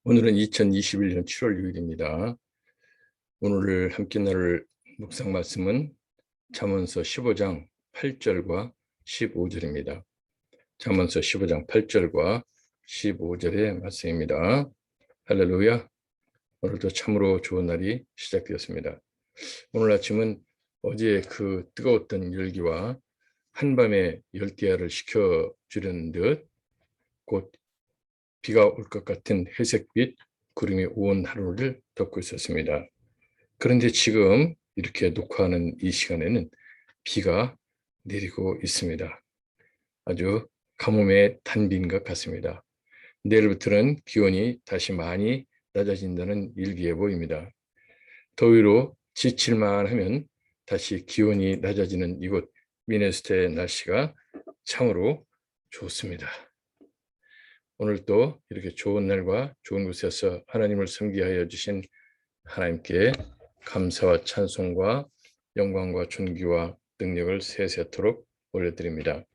오늘은 2021년 7월 6일입니다. 오늘 함께 나눌 묵상 말씀은 잠언서 15장 8절과 15절입니다. 잠언서 15장 8절과 15절의 말씀입니다. 할렐루야. 오늘도 참으로 좋은 날이 시작되었습니다. 오늘 아침은 어제 그 뜨거웠던 열기와 한밤에 열대야를 식혀주려는 듯 곧 비가 올 것 같은 회색빛 구름이 온 하루를 덮고 있었습니다. 그런데 지금 이렇게 녹화하는 이 시간에는 비가 내리고 있습니다. 아주 가뭄의 단비인 것 같습니다. 내일부터는 기온이 다시 많이 낮아진다는 일기예보입니다. 더위로 지칠만 하면 다시 기온이 낮아지는 이곳 미네소타의 날씨가 참으로 좋습니다. 오늘 또 이렇게 좋은 날과 좋은 곳에서 하나님을 섬기하여 주신 하나님께 감사와 찬송과 영광과 존귀와 능력을 세세토록 올려드립니다.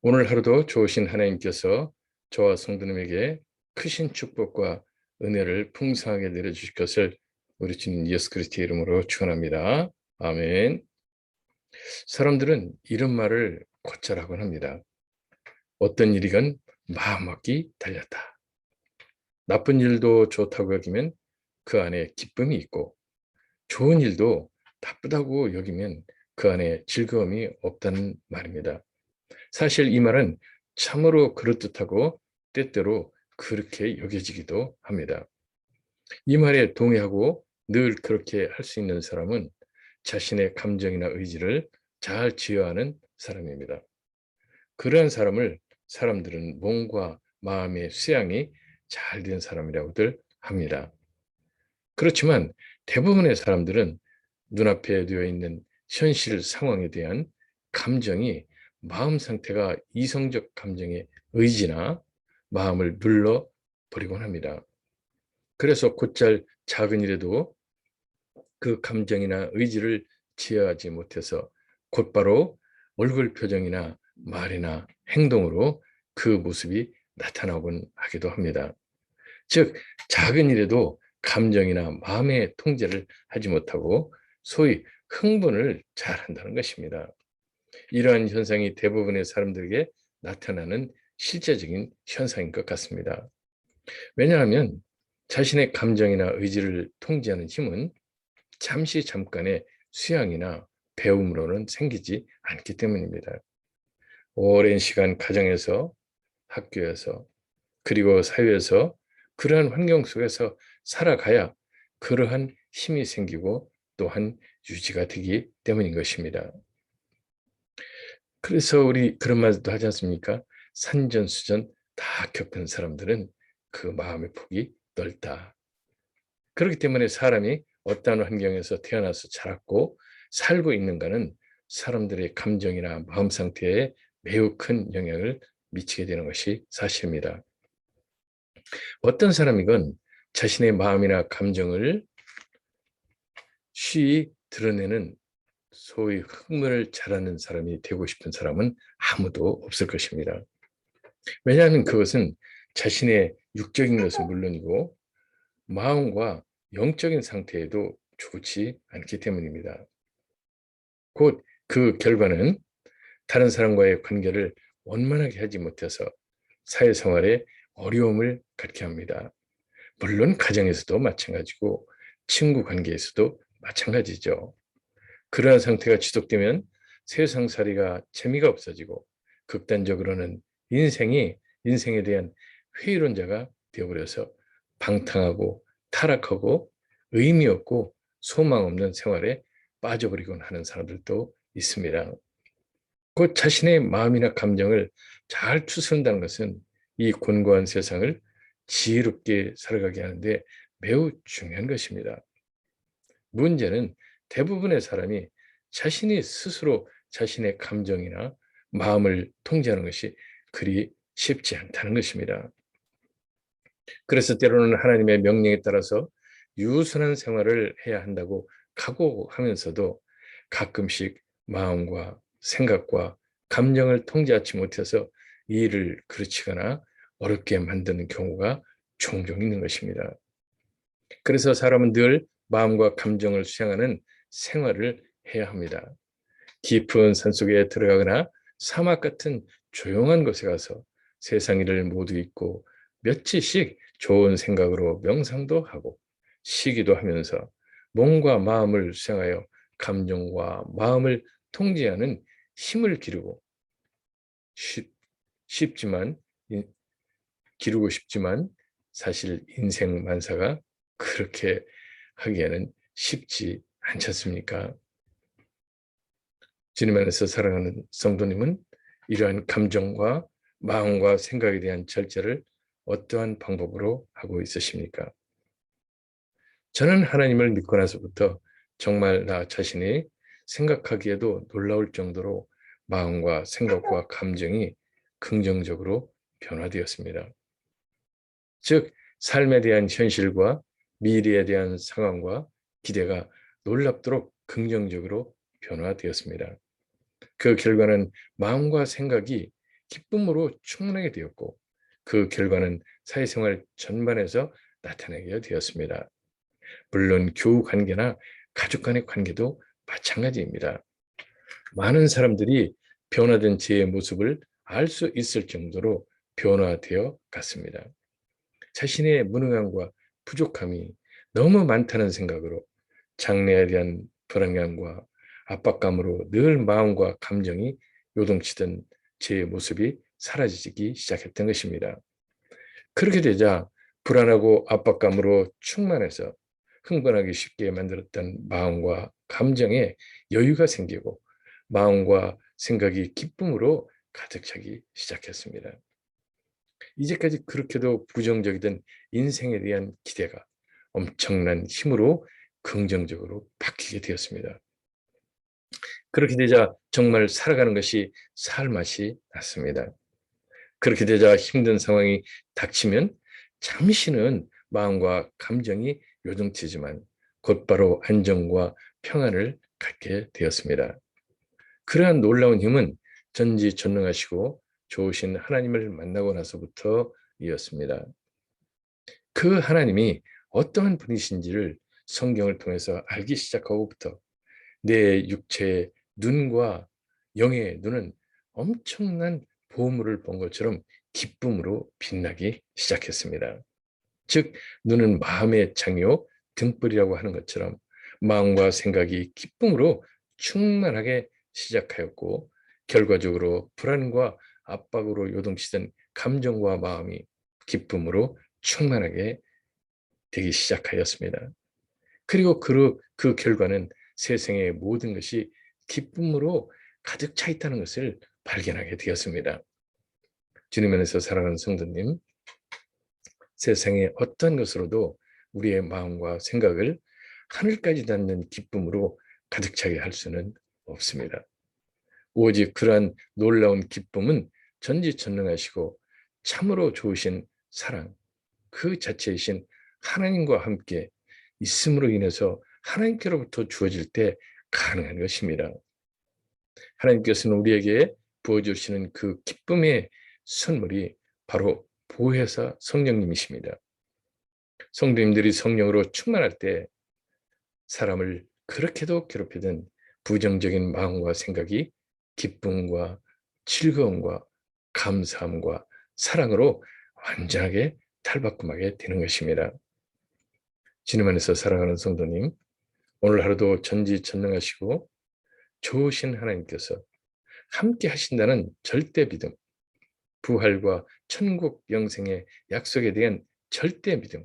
오늘 하루도 좋으신 하나님께서 저와 성도님에게 크신 축복과 은혜를 풍성하게 내려주실 것을 우리 주님 예수 그리스도의 이름으로 축원합니다. 아멘. 사람들은 이런 말을 곧잘하곤 합니다. 어떤 일이건 마음먹기 달렸다. 나쁜 일도 좋다고 여기면 그 안에 기쁨이 있고 좋은 일도 나쁘다고 여기면 그 안에 즐거움이 없다는 말입니다. 사실 이 말은 참으로 그럴듯하고 때때로 그렇게 여겨지기도 합니다. 이 말에 동의하고 늘 그렇게 할 수 있는 사람은 자신의 감정이나 의지를 잘 지어하는 사람입니다. 그러한 사람을 사람들은 몸과 마음의 수양이 잘 된 사람이라고들 합니다. 그렇지만 대부분의 사람들은 눈앞에 놓여 있는 현실 상황에 대한 감정이 마음 상태가 이성적 감정의 의지나 마음을 눌러버리곤 합니다. 그래서 곧잘 작은 일에도 그 감정이나 의지를 지어하지 못해서 곧바로 얼굴 표정이나 말이나 행동으로 그 모습이 나타나곤 하기도 합니다. 즉 작은 일에도 감정이나 마음의 통제를 하지 못하고 소위 흥분을 잘한다는 것입니다. 이러한 현상이 대부분의 사람들에게 나타나는 실제적인 현상인 것 같습니다. 왜냐하면 자신의 감정이나 의지를 통제하는 힘은 잠깐의 수양이나 배움으로는 생기지 않기 때문입니다. 오랜 시간 가정에서, 학교에서, 그리고 사회에서 그러한 환경 속에서 살아가야 그러한 힘이 생기고 또한 유지가 되기 때문인 것입니다. 그래서 우리 그런 말도 하지 않습니까? 산전수전 다 겪은 사람들은 그 마음의 폭이 넓다. 그렇기 때문에 사람이 어떠한 환경에서 태어나서 자랐고 살고 있는가는 사람들의 감정이나 마음 상태에 매우 큰 영향을 미치게 되는 것이 사실입니다. 어떤 사람이건 자신의 마음이나 감정을 쉬이 드러내는 소위 흥분을 잘하는 사람이 되고 싶은 사람은 아무도 없을 것입니다. 왜냐하면 그것은 자신의 육적인 것은 물론이고 마음과 영적인 상태에도 좋지 않기 때문입니다. 곧 그 결과는 다른 사람과의 관계를 원만하게 하지 못해서 사회생활에 어려움을 갖게 합니다. 물론 가정에서도 마찬가지고 친구 관계에서도 마찬가지죠. 그러한 상태가 지속되면 세상살이가 재미가 없어지고 극단적으로는 인생에 대한 회의론자가 되어버려서 방탕하고 타락하고 의미 없고 소망 없는 생활에 빠져버리곤 하는 사람들도 있습니다. 곧 자신의 마음이나 감정을 잘 추스른다는 것은 이 곤고한 세상을 지혜롭게 살아가게 하는데 매우 중요한 것입니다. 문제는 대부분의 사람이 자신이 스스로 자신의 감정이나 마음을 통제하는 것이 그리 쉽지 않다는 것입니다. 그래서 때로는 하나님의 명령에 따라서 유순한 생활을 해야 한다고 각오하면서도 가끔씩 마음과 생각과 감정을 통제하지 못해서 일을 그르치거나 어렵게 만드는 경우가 종종 있는 것입니다. 그래서 사람은 늘 마음과 감정을 수양하는 생활을 해야 합니다. 깊은 산속에 들어가거나 사막 같은 조용한 곳에 가서 세상 일을 모두 잊고 며칠씩 좋은 생각으로 명상도 하고 쉬기도 하면서 몸과 마음을 수양하여 감정과 마음을 통제하는 힘을 기르고 쉽지만 기르고 싶지만 사실 인생 만사가 그렇게 하기에는 쉽지 않지 않습니까? 주님 안에서 사랑하는 성도님은 이러한 감정과 마음과 생각에 대한 절제를 어떠한 방법으로 하고 있으십니까? 저는 하나님을 믿고 나서부터 정말 나 자신이 생각하기에도 놀라울 정도로 마음과 생각과 감정이 긍정적으로 변화되었습니다. 즉, 삶에 대한 현실과 미래에 대한 상황과 기대가 놀랍도록 긍정적으로 변화되었습니다. 그 결과는 마음과 생각이 기쁨으로 충만하게 되었고 그 결과는 사회생활 전반에서 나타나게 되었습니다. 물론 교우 관계나 가족 간의 관계도 마찬가지입니다. 많은 사람들이 변화된 제 모습을 알 수 있을 정도로 변화되어 갔습니다. 자신의 무능함과 부족함이 너무 많다는 생각으로 장래에 대한 불안감과 압박감으로 늘 마음과 감정이 요동치던 제 모습이 사라지기 시작했던 것입니다. 그렇게 되자 불안하고 압박감으로 충만해서 흥분하기 쉽게 만들었던 마음과 감정에 여유가 생기고 마음과 생각이 기쁨으로 가득 차기 시작했습니다. 이제까지 그렇게도 부정적이던 인생에 대한 기대가 엄청난 힘으로 긍정적으로 바뀌게 되었습니다. 그렇게 되자 정말 살아가는 것이 살맛이 났습니다. 그렇게 되자 힘든 상황이 닥치면 잠시는 마음과 감정이 요동치지만 곧바로 안정과 평안을 갖게 되었습니다. 그러한 놀라운 힘은 전지전능하시고 좋으신 하나님을 만나고 나서부터 이었습니다. 그 하나님이 어떠한 분이신지를 성경을 통해서 알기 시작하고부터 내 육체의 눈과 영의 눈은 엄청난 보물을 본 것처럼 기쁨으로 빛나기 시작했습니다. 즉 눈은 마음의 창요, 등불이라고 하는 것처럼 마음과 생각이 기쁨으로 충만하게 시작하였고 결과적으로 불안과 압박으로 요동치던 감정과 마음이 기쁨으로 충만하게 되기 시작하였습니다. 그리고 그 결과는 세상의 모든 것이 기쁨으로 가득 차 있다는 것을 발견하게 되었습니다. 주님 안에서 사랑하는 성도님, 세상의 어떤 것으로도 우리의 마음과 생각을 하늘까지 닿는 기쁨으로 가득 차게 할 수는 없습니다. 오직 그러한 놀라운 기쁨은 전지전능하시고 참으로 좋으신 사랑, 그 자체이신 하나님과 함께 있음으로 인해서 하나님께로부터 주어질 때 가능한 것입니다. 하나님께서는 우리에게 부어주시는 그 기쁨의 선물이 바로 보혜사 성령님이십니다. 성도님들이 성령으로 충만할 때 사람을 그렇게도 괴롭히던 부정적인 마음과 생각이 기쁨과 즐거움과 감사함과 사랑으로 완전하게 탈바꿈하게 되는 것입니다. 주님 안에서 사랑하는 성도님, 오늘 하루도 전지전능하시고 좋으신 하나님께서 함께 하신다는 절대 믿음, 부활과 천국 영생의 약속에 대한 절대 믿음,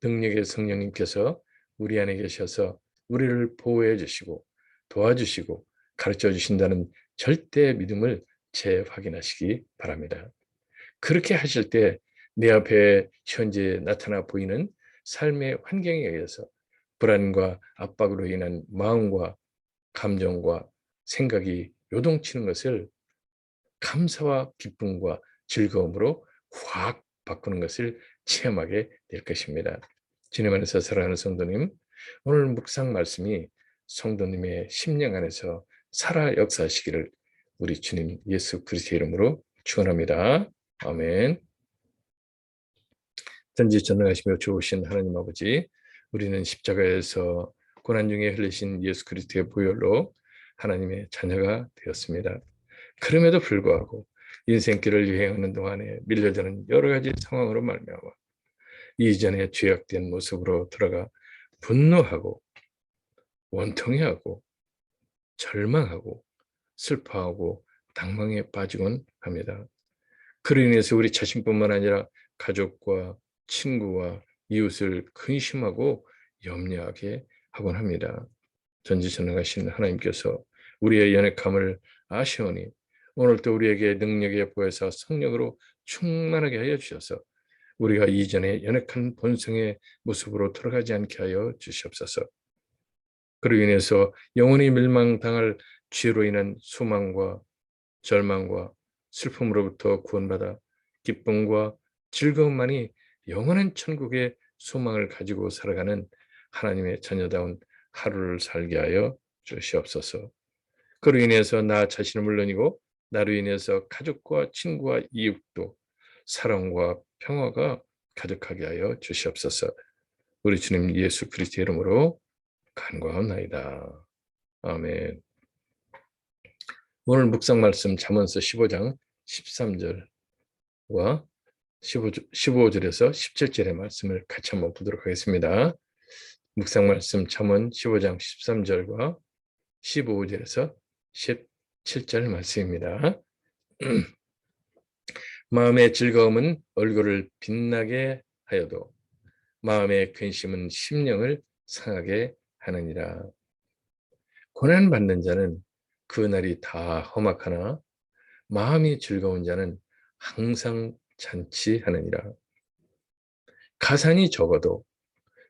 능력의 성령님께서 우리 안에 계셔서 우리를 보호해 주시고 도와주시고 가르쳐 주신다는 절대 믿음을 재확인하시기 바랍니다. 그렇게 하실 때 내 앞에 현재 나타나 보이는 삶의 환경에 의해서 불안과 압박으로 인한 마음과 감정과 생각이 요동치는 것을 감사와 기쁨과 즐거움으로 확 바꾸는 것을 체험하게 될 것입니다. 주님 안에서 사랑하는 성도님, 오늘 묵상 말씀이 성도님의 심령 안에서 살아 역사하시기를 우리 주님 예수 그리스도의 이름으로 축원합니다. 아멘. 전지전능하시며 좋으신 하나님 아버지, 우리는 십자가에서 고난 중에 흘리신 예수 그리스도의 보혈로 하나님의 자녀가 되었습니다. 그럼에도 불구하고 인생길을 여행하는 동안에 밀려드는 여러 가지 상황으로 말미암아 이전에 죄악된 모습으로 들어가 분노하고 원통해하고 절망하고 슬퍼하고 당망에 빠지곤 합니다. 그로 인해서 우리 자신뿐만 아니라 가족과 친구와 이웃을 근심하고 염려하게 하곤 합니다. 전지전능하신 하나님께서 우리의 연약함을 아시오니 오늘도 우리에게 능력의 보혜사 성령으로 충만하게 하여 주셔서 우리가 이전에 연약한 본성의 모습으로 돌아가지 않게 하여 주시옵소서. 그로 인해서 영원히 멸망당할 죄로 인한 소망과 절망과 슬픔으로부터 구원받아 기쁨과 즐거움만이 영원한 천국의 소망을 가지고 살아가는 하나님의 자녀다운 하루를 살게 하여 주시옵소서. 그로 인해서 나 자신은 물론이고 나로 인해서 가족과 친구와 이웃도 사랑과 평화가 가득하게 하여 주시옵소서. 우리 주님 예수 그리스도의 이름으로 간구하옵나이다. 아멘. 오늘 묵상 말씀 잠언서 15장 13절과 15절에서 17절의 말씀을 같이 한번 보도록 하겠습니다. 묵상 말씀 잠언 15장 13절과 15절에서 17절 말씀입니다. 마음의 즐거움은 얼굴을 빛나게 하여도 마음의 근심은 심령을 상하게 하느니라. 고난받는 자는 그 날이 다 험악하나 마음이 즐거운 자는 항상 잔치하느니라. 가산이 적어도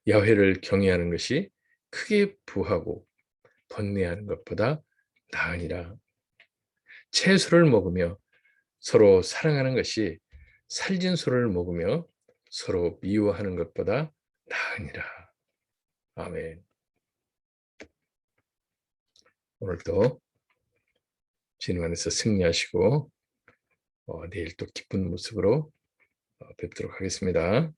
야훼를 경외하는 것이 크게 부하고 번뇌하는 것보다 나으니라. 채소를 먹으며 서로 사랑하는 것이 살진 소를 먹으며 서로 미워하는 것보다 나으니라. 아멘. 오늘도 주님 안에서 승리하시고 내일 또 기쁜 모습으로 뵙도록 하겠습니다.